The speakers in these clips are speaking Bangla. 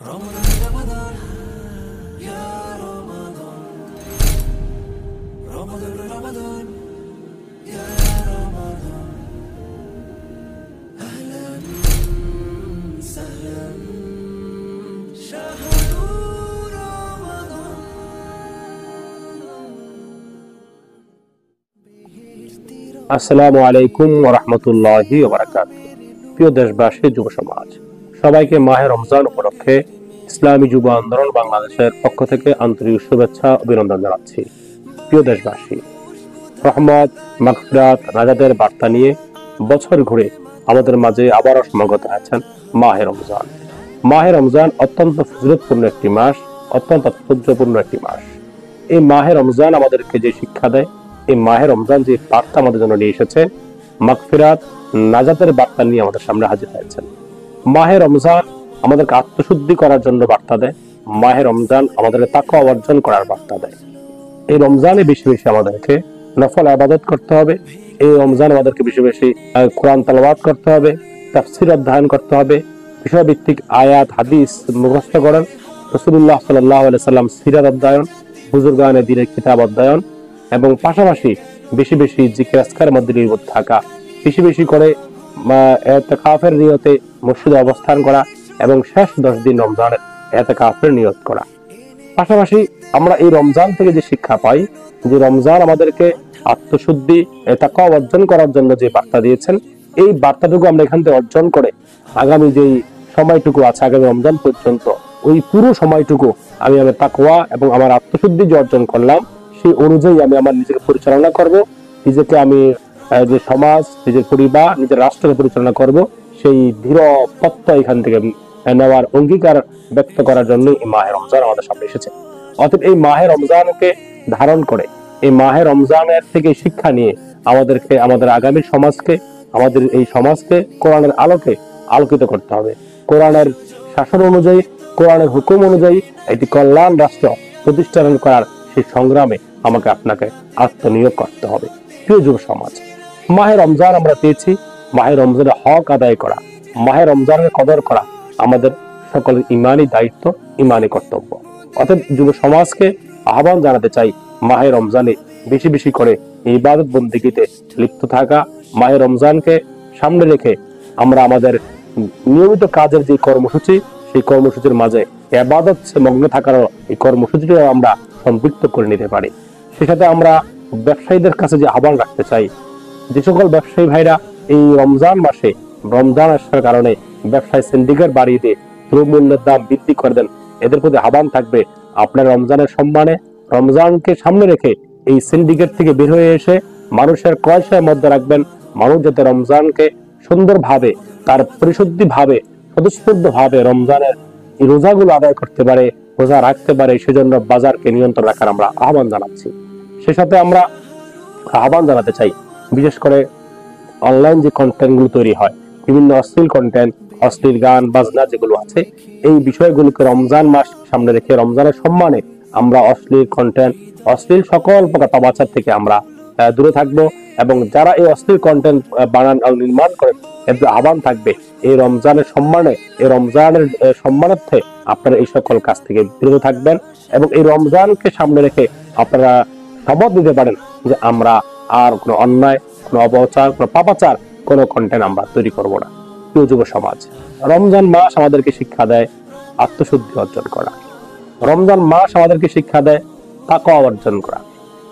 رمضان يا رمضان رمضان رمضان يا رمضان أهلا وسهلا شهر رمضان আসসালামু আলাইকুম ওয়া রাহমাতুল্লাহি ওয়া বারাকাতুহু। প্রিয় দেশবাসী, যুব সমাজ, সবাইকে মাহে রমজান উপলক্ষে ইসলামী যুব আন্দোলন বাংলাদেশের পক্ষ থেকে আন্তরিক শুভেচ্ছা অভিনন্দন জানাচ্ছি। প্রিয় দেশবাসী, রহমত, মাগফিরাত, নাজাতের বার্তা নিয়ে বছর ঘুরে আমাদের মাঝে আবারও সমাগত হয়েছেন মাহে রমজান। মাহে রমজান অত্যন্ত ফজিলতপূর্ণ একটি মাস, অত্যন্ত তাৎপর্যপূর্ণ একটি মাস। এই মাহে রমজান আমাদেরকে যে শিক্ষা দেয়, এই মাহে রমজান যে বার্তা আমাদের জন্য নিয়ে এসেছে, মাগফিরাত, নাজাতের বার্তা নিয়ে আমাদের সামনে হাজির হয়েছেন। মাহে রমজান আমাদেরকে আত্মশুদ্ধি করার জন্য বার্তা দেয়। মাহে রমজান আমাদেরকে তাকওয়া অর্জন করার বার্তা দেয়। এই রমজানে বেশি বেশি আমাদেরকে নফল ইবাদত করতে হবে। এই রমজান আমাদেরকে বেশি বেশি কোরআন তেলাওয়াত করতে হবে, তাফসীর অধ্যয়ন করতে হবে, বিষয়ভিত্তিক আয়াত হাদিস মুখস্থ করেন, রাসূলুল্লাহ সাল্লাল্লাহু আলাইহি সাল্লাম সিরাত অধ্যয়ন, বুজুর্গানে দ্বীনের কিতাব অধ্যয়ন, এবং পাশাপাশি বেশি বেশি জিকির আজকারের মধ্যে নির্ভর থাকা, বেশি বেশি করে ইতিকাফের নিয়তে মসজিদে অবস্থান করা এবং শেষ 10 দিন রমজানের ইতিকাফের নিয়ত করা। পাশাপাশি আমরা এই রমজান থেকে যে শিক্ষা পাই, যে রমজান আমাদেরকে আত্মশুদ্ধি, তাকওয়া অর্জন করার জন্য যে বার্তা দিয়েছেন, এই বার্তাটুকু আমরা এখান থেকে অর্জন করে আগামী যে সময়টুকু আছে, আগামী রমজান পর্যন্ত, ওই পুরো সময়টুকু আমি আমার তাকওয়া এবং আমার আত্মশুদ্ধি যে অর্জন করলাম, সেই অনুযায়ী আমি আমার নিজেকে পরিচালনা করব, নিজেকে আমি যে সমাজ, নিজের পরিবার, নিজের রাষ্ট্রকে পরিচালনা করব, সেই দৃঢ় প্রত্যয় এখান থেকে নেওয়ার অঙ্গীকার ব্যক্ত করার জন্য এই মাহে রমজান আমাদের সামনে এসেছে। অতএব এই মাহে রমজানকে ধারণ করে, এই মাহে রমজানের থেকে শিক্ষা নিয়ে আমাদেরকে আমাদের আগামী সমাজকে, আমাদের এই সমাজকে কোরআনের আলোকে আলোকিত করতে হবে। কোরআনের শাসন অনুযায়ী, কোরআনের হুকুম অনুযায়ী একটি কল্যাণ রাষ্ট্র প্রতিষ্ঠা করার সেই সংগ্রামে আমাকে আপনাকে আত্মনিয়োগ করতে হবে। প্রিয় যুব সমাজ, মাহে রমজান আমরা পেয়েছি, মাহে রমজানের হক আদায় করা, মাহে রমজানের কদর করা আমাদের সকলের ইমানি দায়িত্ব, ইমানি কর্তব্য। অর্থাৎ যুব সমাজকে আহ্বান জানাতে চাই, মাহে রমজানে বেশি বেশি করে ইবাদত বন্দেগীতে লিপ্ত থাকা, মাহে রমজানকে সামনে রেখে আমরা আমাদের নিয়মিত কাজের যে কর্মসূচি, সেই কর্মসূচির মাঝে ইবাদত মগ্ন থাকার এই কর্মসূচিটাও আমরা সম্পৃক্ত করে নিতে পারি। সে সাথে আমরা ব্যবসায়ীদের কাছে যে আহ্বান রাখতে চাই, যে সকল ব্যবসায়ী ভাইরা এই রমজান মাসে, রমজান আসার কারণে ব্যবসায় সিন্ডিকেট বাড়িয়ে দিয়ে দ্রব্যমূল্যের দাম বৃদ্ধি করে দেন, এদের প্রতি আহ্বান থাকবে, আপনার রমজানের সম্মানে, রমজানকে সামনে রেখে এই সিন্ডিকেট থেকে বের হয়ে এসে মানুষের ক্রয়শয়ের মধ্যে রাখবেন। মানুষ যাতে রমজানকে সুন্দরভাবে, তার পরিশুদ্ধি ভাবে, স্বতঃস্ফূর্ত ভাবে রমজানের এই রোজাগুলো আদায় করতে পারে, রোজা রাখতে পারে, সেজন্য বাজারকে নিয়ন্ত্রণ রাখার আমরা আহ্বান জানাচ্ছি। সে সাথে আমরা আহ্বান জানাতে চাই, বিশেষ করে অনলাইন যে কন্টেন্ট গুলো তৈরি হয়, বিভিন্ন অশ্লীল কন্টেন্ট, অশ্লীল গান বাজনা যেগুলো আছে, এই বিষয়গুলোকে রমজান মাস সামনে রেখে রমজানের সম্মানে আমরা অশ্লীল কন্টেন্ট, অশ্লীল সকল প্রকার পাপাচার থেকে আমরা দূরে থাকবো। এবং যারা এই অশ্লীল কন্টেন্ট বানান নির্মাণ করে, এদের আহ্বান থাকবে, এই রমজানের সম্মানে, এই রমজানের সম্মানার্থে আপনারা এই সকল কাজ থেকে বিরত থাকবেন এবং এই রমজানকে সামনে রেখে আপনারা শপথ নিতে পারেন যে আমরা আর কোনো অন্যায়, কোনো অপচার, কোনো পাপাচার, কোনো কন্টেন্ট আমরা তৈরি করব না। প্রিয় যুব সমাজ, রমজান মাস আমাদেরকে শিক্ষা দেয় আত্মশুদ্ধি অর্জন করা। রমজান মাস আমাদেরকে শিক্ষা দেয় তাকওয়া অর্জন করা।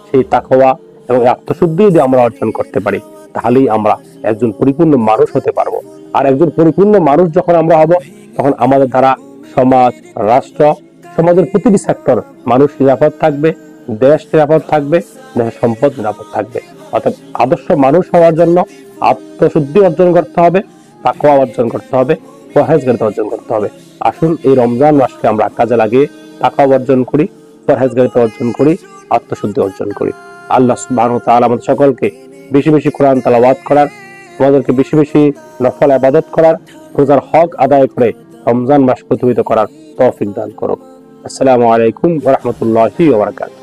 সেই তাকওয়া এবং আত্মশুদ্ধি যদি আমরা অর্জন করতে পারি, তাহলেই আমরা একজন পরিপূর্ণ মানুষ হতে পারবো। আর একজন পরিপূর্ণ মানুষ যখন আমরা হব, তখন আমাদের দ্বারা সমাজ, রাষ্ট্র, সমাজের প্রতিটি সেক্টর মানুষ নিরাপদ থাকবে, দেশ নিরাপদ থাকবে, দেশের সম্পদ নিরাপদ থাকবে। অর্থাৎ আদর্শ মানুষ হওয়ার জন্য আত্মশুদ্ধি অর্জন করতে হবে, তাকওয়া অর্জন করতে হবে, পরহেজগারিতা অর্জন করতে হবে। আসুন এই রমজান মাসকে আমরা কাজে লাগিয়ে তাকওয়া অর্জন করি, পরহেজগারিতা অর্জন করি, আত্মশুদ্ধি অর্জন করি। আল্লাহ সুবহানাহু ওয়া তাআলা আমাদের সকলকে বেশি বেশি কোরআন তেলাওয়াত করার, আমাদেরকে বেশি বেশি নফল ইবাদত করার, রোজার হক আদায় করে রমজান মাস প্রতিহিত করার তৌফিক দান করুক। আসসালামু আলাইকুম ওয়া রাহমাতুল্লাহি ওয়া বারাকাতুহু।